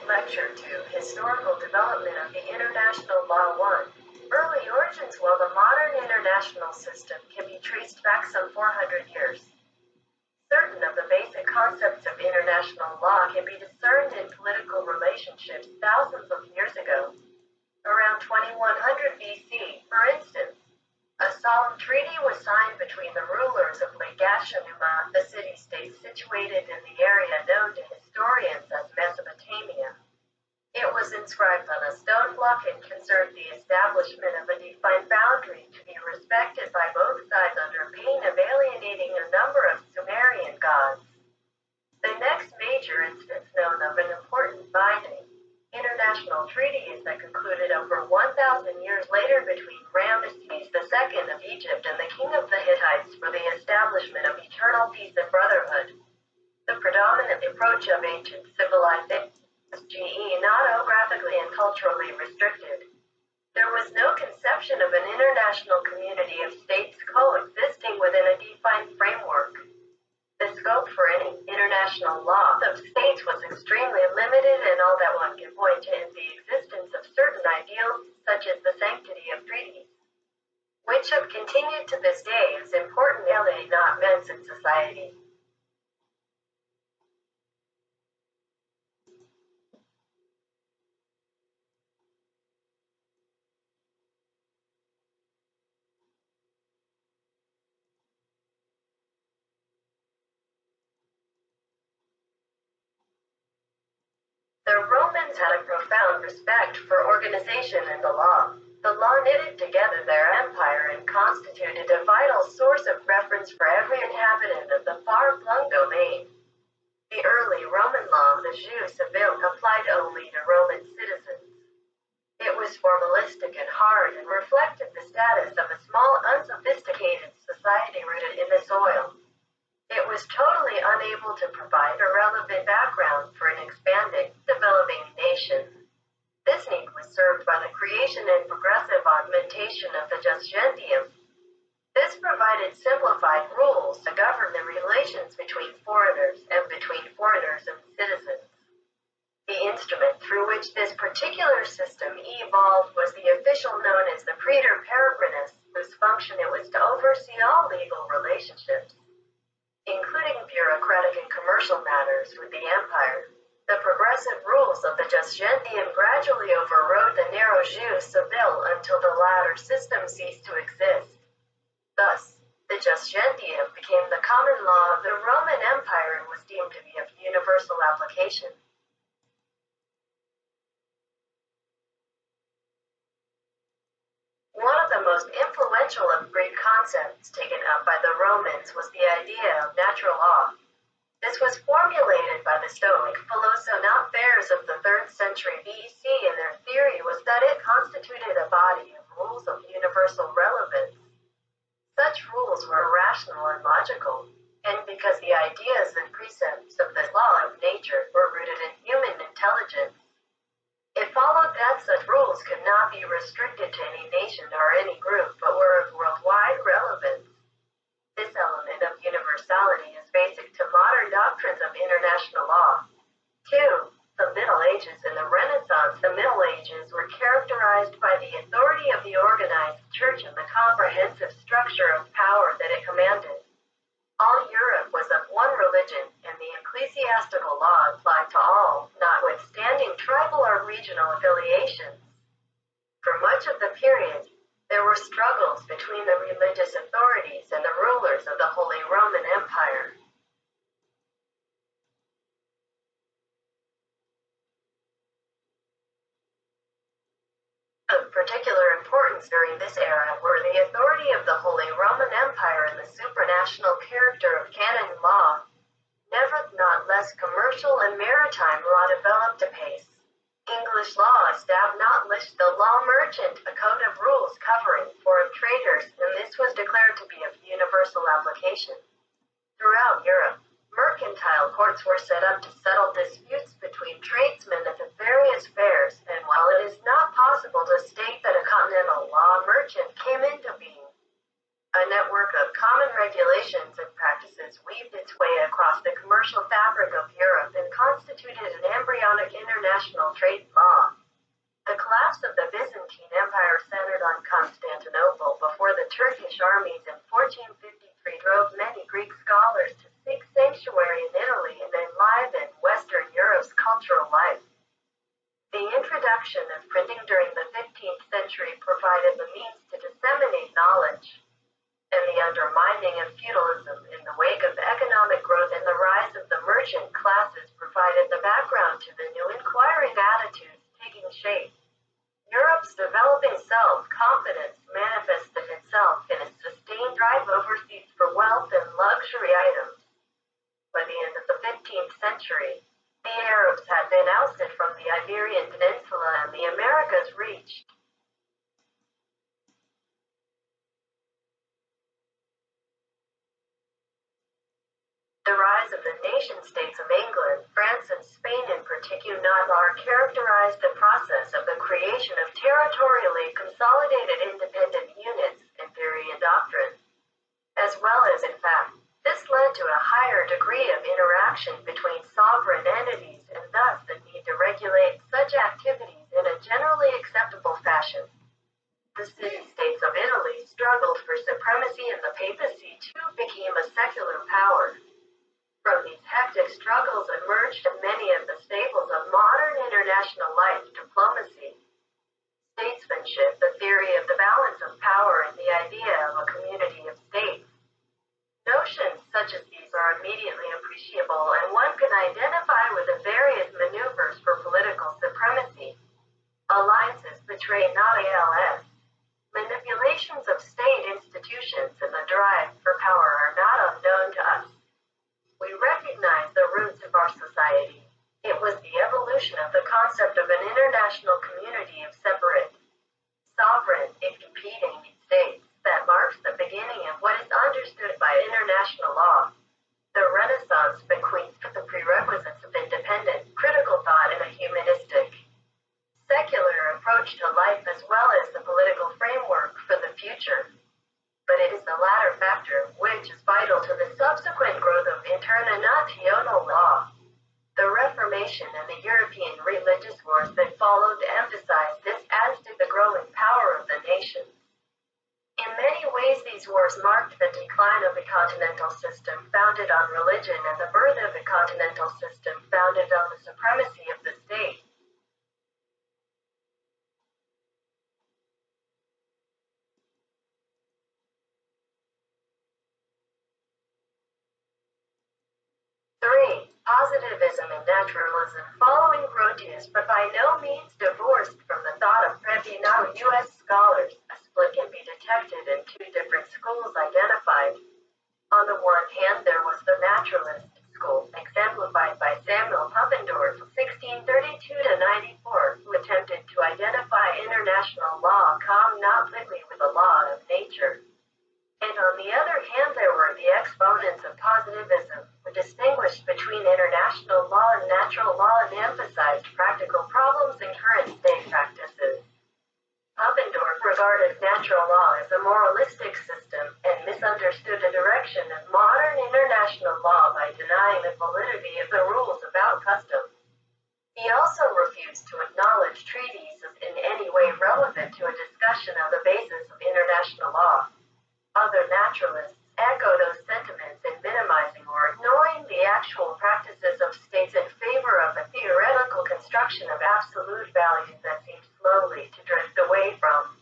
Lecture 2, Historical Development of the International Law 1. Early origins. While the modern international system can be traced back some 400 years, certain of the basic concepts of international law can be discerned in political relationships thousands of years ago. Around 2100 BC, for instance, a solemn treaty was signed between the rulers of Lake Ashanuma, a city-state situated in the area known to historians as Mesopotamia. It was inscribed on a stone block and concerned the establishment of a defined boundary to be respected by both sides under pain of alienating a number of Sumerian gods. The next major instance known of an important binding international treaty is that concluded over 1,000 years later between Ramesses II of Egypt and the king of the Hittites for the establishment of eternal peace and brotherhood. The predominant approach of ancient civilization, not geographically and culturally restricted. There was no conception of an international community of states coexisting within a defined framework. The scope for any international law of states was extremely limited, and all that one can point to is the existence of certain ideals, such as the sanctity of treaties, which have continued to this day as important elements not meant in society. The Romans had a profound respect for organization and the law. The law knitted together their empire and constituted a vital source of reference for every inhabitant of the far-flung domain. The early Roman law of the jus civile applied only to Roman citizens. It was formalistic and hard and reflected the status of a small, unsophisticated society rooted in the soil. It was totally unable to provide a relevant background for an expanding, developing nation. This need was served by the creation and progressive augmentation of the jus gentium. This provided simplified rules to govern the relations between foreigners and between foreigners and citizens. The instrument through which this particular system evolved was the official known as the praetor peregrinus, whose function it was to oversee all legal relationships, including bureaucratic and commercial matters with the empire. The progressive rules of the jus gentium gradually overrode the narrow jus civile until the latter system ceased to exist. Thus, the jus gentium became the common law of the Roman Empire and was deemed to be of universal application. One of the most influential of Greek concepts taken up by the Romans was the idea of natural law. This was formulated by the Stoic philosophers of the 3rd century BC, and their theory was that it constituted a body of rules of universal relevance. Such rules were rational and logical, and because the ideas and precepts of the law of nature were rooted in human intelligence, it followed that such rules could not be restricted to any nation or any group, but were of worldwide relevance. This element of universality is basic to modern doctrines of international law. 2. The Middle Ages and the Renaissance. The Middle Ages were characterized by the authority of the organized church and the comprehensive structure of power that it commanded. All Europe was of one religion, and the ecclesiastical law applied to all, notwithstanding tribal or regional affiliations. For much of the period, there were struggles between the religious authorities and the rulers of the Holy Roman Empire. Of particular importance during this era were the authority of the Holy Roman Empire and the supranational character of canon law. Never not less commercial and maritime law developed apace. English law established the law merchant, a code of rules covering foreign traders, and this was declared to be of universal application. Throughout Europe, mercantile courts were set up to settle disputes between tradesmen at the various fairs, and while it is not possible to state that a continental law merchant came into being, a network of common regulations and practices weaved its way across the commercial commercial fabric of Europe and constituted an embryonic international trade law. The collapse of the Byzantine Empire centered on Constantinople before the Turkish armies in 1453 drove many Greek scholars to seek sanctuary in Italy and enliven Western Europe's cultural life. The introduction of printing during the 15th century provided the means to disseminate knowledge, and the undermining of feudalism in the wake of economic growth and the rise of the merchant classes provided the background to the new inquiring attitudes taking shape. Europe's developing self-confidence manifested itself in a sustained drive overseas for wealth and luxury items. By the end of the 15th century, the Arabs had been ousted from the Iberian Peninsula and the Americas reached. The rise of the nation-states of England, France, and Spain in particular characterized the process of the creation of territorially consolidated independent units in theory and doctrine, as well as in fact. This led to a higher degree of interaction between sovereign entities and thus the need to regulate such activities in a generally acceptable fashion. The city-states of Italy struggled for supremacy and the papacy too became a secular power. From these hectic struggles emerged many of the staples of modern international life: diplomacy, statesmanship, the theory of the balance of power, and the idea of a community of states. Notions such as these are immediately appreciable, and one can identify with the various maneuvers for political supremacy. Alliances betray not ALS. Manipulations of state institutions and the drive for power are not unknown to us. We recognize the roots of our society. It was the evolution of the concept of an international community of separate, sovereign, and competing states that marks the beginning of what is understood by international law. The Renaissance bequeathed the prerequisites of independent, critical thought and a humanistic, secular approach to life as well as the political framework for the future. But it is the latter factor which is vital to the subsequent growth of international law. The Reformation and the European religious wars that followed emphasized this, as did the growing power of the nations. In many ways, these wars marked the decline of the continental system founded on religion and the birth of a continental system founded on the supremacy of the state. Positivism and naturalism. Following Grotius, but by no means divorced from the thought of Previnal U.S. scholars, a split can be detected in two different schools identified. On the one hand, there was the naturalist school, exemplified by Samuel Pufendorf, 1632–94, who attempted to identify international law completely with the law of nature. And on the other hand, there were the exponents of positivism, who distinguished between international law and natural law and emphasized practical problems and current state practices. Pufendorf regarded natural law as a moralistic system and misunderstood the direction of modern international law by denying the validity of the rules about customs. He also refused to acknowledge treaties as in any way relevant to a discussion of the basis of international law. Other naturalists echo those sentiments in minimizing or ignoring the actual practices of states in favor of a theoretical construction of absolute values that seems slowly to drift away from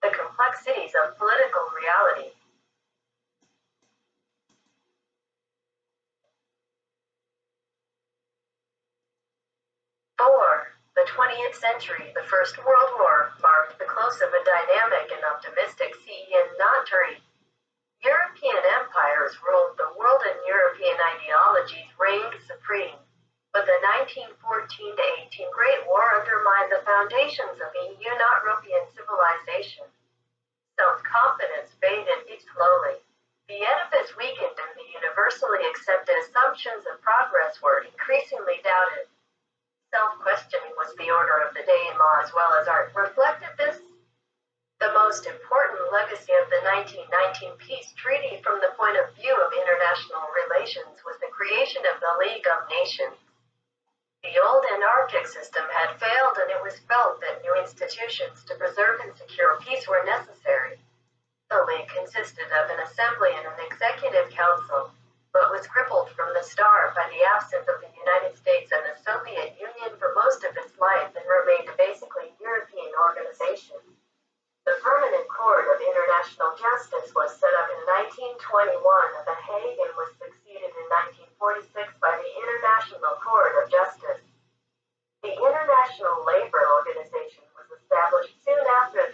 the complexities of political reality. The 20th century, the First World War, marked the close of a dynamic and optimistic century. European empires ruled the world and European ideologies reigned supreme. But the 1914–18 Great War undermined the foundations of EU-European civilization. Self-confidence faded slowly. The edifice weakened and the universally accepted assumptions of progress were increasingly doubted. Self-questioning was the order of the day in law as well as art. Reflected this? The most important legacy of the 1919 peace treaty from the point of view of international relations was the creation of the League of Nations. The old Antarctic system had failed, and it was felt that new institutions to preserve and secure peace were necessary. The League consisted of an assembly and an executive council, but was crippled from the start by the absence of the United States and the Soviet Union for most of its life, and remained a basically European organization. The Permanent Court of International Justice was set up in 1921 at The Hague and was succeeded in 1946 by the International Court of Justice. The International Labour Organization was established soon after